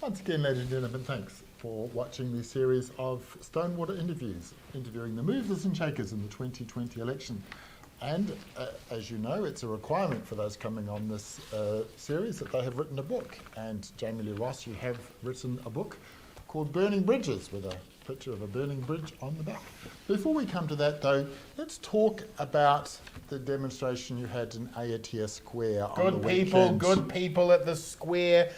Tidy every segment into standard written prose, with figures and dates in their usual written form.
Once again, ladies and gentlemen, thanks for watching this series of Stonewater interviews, interviewing the movers and shakers in the 2020 election. And as you know, it's a requirement for those coming on this series that they have written a book. And Jami-Lee Ross, you have written a book called Burning Bridges, with a picture of a burning bridge on the back. Before we come to that, though, let's talk about the demonstration you had in Aotea Square on the weekend. Good people at the square.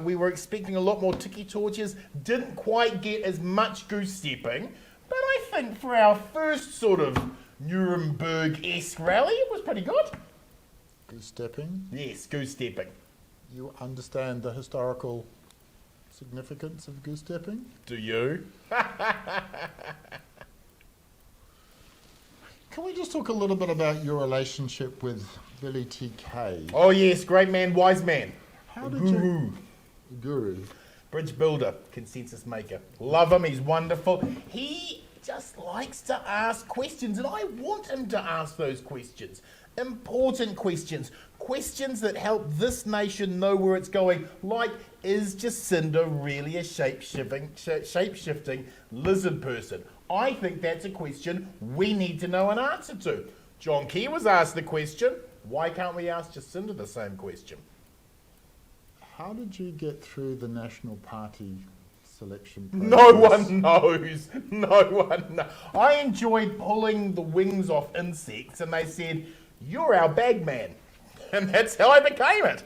We were expecting a lot more tiki torches. Didn't quite get as much goose stepping, but I think for our first sort of Nuremberg-esque rally, it was pretty good. Goose stepping? Yes, goose stepping. You understand the historical significance of goose stepping? Do you? Can we just talk a little bit about your relationship with Billy TK? Oh yes, great man, wise man. How did you... Guru. Bridge builder, consensus maker. Love him, he's wonderful. He just likes to ask questions, and I want him to ask those questions. Important questions. Questions that help this nation know where it's going, like, is Jacinda really a shape-shifting lizard person? I think that's a question we need to know an answer to. John Key was asked the question. Why can't we ask Jacinda the same question? How did you get through the National Party selection process? No one knows. No one knows. I enjoyed pulling the wings off insects, and they said, "You're our bag man." And that's how I became it.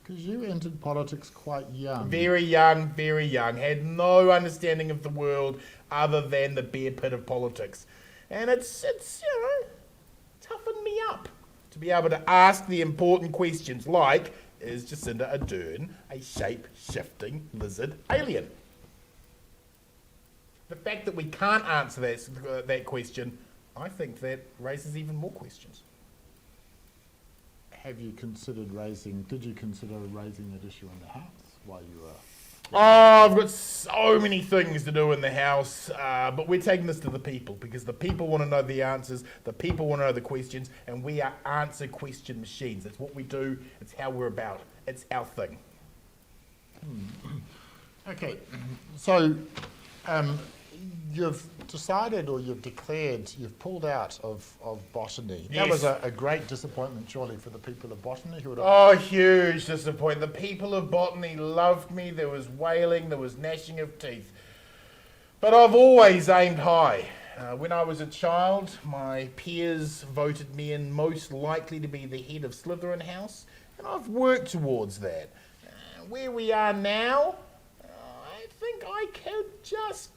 Because you entered politics quite young. Very young, very young. Had no understanding of the world other than the bear pit of politics. And it's toughened me up to be able to ask the important questions like, is Jacinda Ardern a shape-shifting lizard alien? The fact that we can't answer that question, I think that raises even more questions. Did you consider raising that issue in the House while you were... Oh, I've got so many things to do in the House, but we're taking this to the people because the people want to know the answers, the people want to know the questions, and we are answer question machines. That's what we do, it's how we're about, it's our thing. Okay, so you've decided, or you've declared, you've pulled out of botany. Yes. That was a great disappointment, surely, for the people of botany who would have... Oh, huge disappointment. The people of botany loved me. There was wailing, there was gnashing of teeth. But I've always aimed high. When I was a child, my peers voted me in most likely to be the head of Slytherin House, and I've worked towards that. Where we are now, I think I could just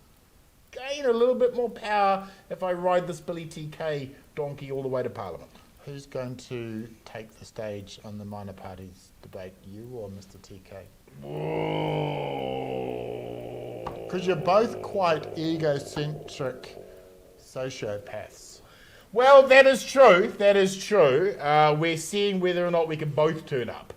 gain a little bit more power if I ride this Billy TK donkey all the way to Parliament. Who's going to take the stage on the minor parties debate, you or Mr. TK? Because you're both quite egocentric sociopaths. Well, that is true. That is true. We're seeing whether or not we can both turn up.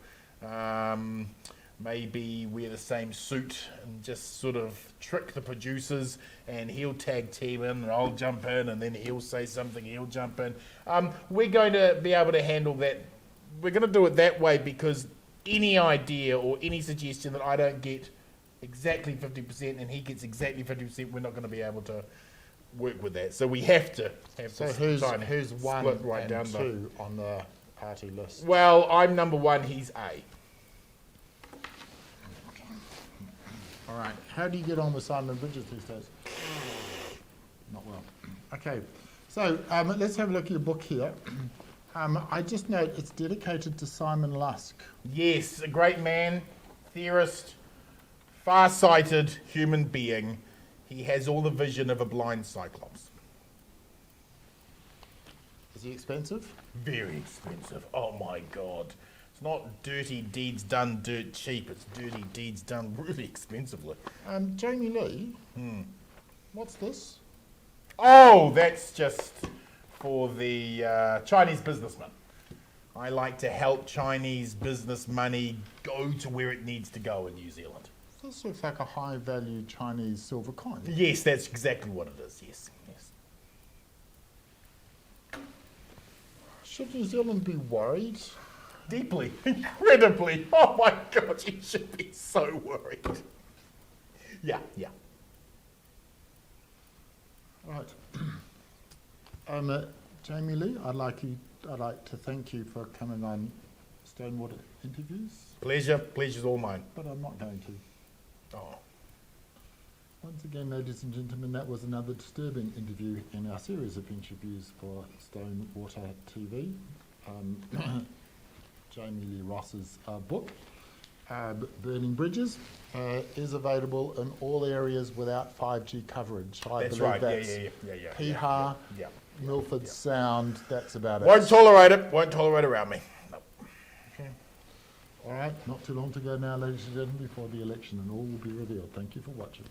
Maybe wear the same suit and just sort of trick the producers, and he'll tag team in and I'll jump in, and then he'll say something, he'll jump in. We're going to be able to handle that. We're going to do it that way because any idea or any suggestion that I don't get exactly 50% and he gets exactly 50%, we're not going to be able to work with that. So we have to have So this who's one split right and down two on the party list? Well, I'm number one, he's A. All right. How do you get on with Simon Bridges these days? Not well. Okay. So let's have a look at your book here. I just note it's dedicated to Simon Lusk. Yes, a great man, theorist, far-sighted human being. He has all the vision of a blind cyclops. Is he expensive? Very expensive. Oh my God. It's not dirty deeds done dirt cheap. It's dirty deeds done really expensively. Jami-Lee, what's this? Oh, that's just for the Chinese businessman. I like to help Chinese business money go to where it needs to go in New Zealand. This looks like a high-value Chinese silver coin. Yes, that's exactly what it is. Yes, yes. Should New Zealand be worried? Deeply, incredibly. Oh my God, you should be so worried. Yeah, yeah. Right. Jami-Lee, I'd like to thank you for coming on Stonewater Interviews, Pleasure's all mine. but I'm not going to. Oh. Once again, ladies and gentlemen, that was another disturbing interview in our series of interviews for Stonewater TV. Jami-Lee Ross's book, Burning Bridges, is available in all areas without 5G coverage. That's right. Yeah. Piha, Yeah. Milford Sound, that's about it. Won't tolerate it. Won't tolerate around me. No. Okay. All right, not too long to go now, ladies and gentlemen, before the election, and all will be revealed. Thank you for watching.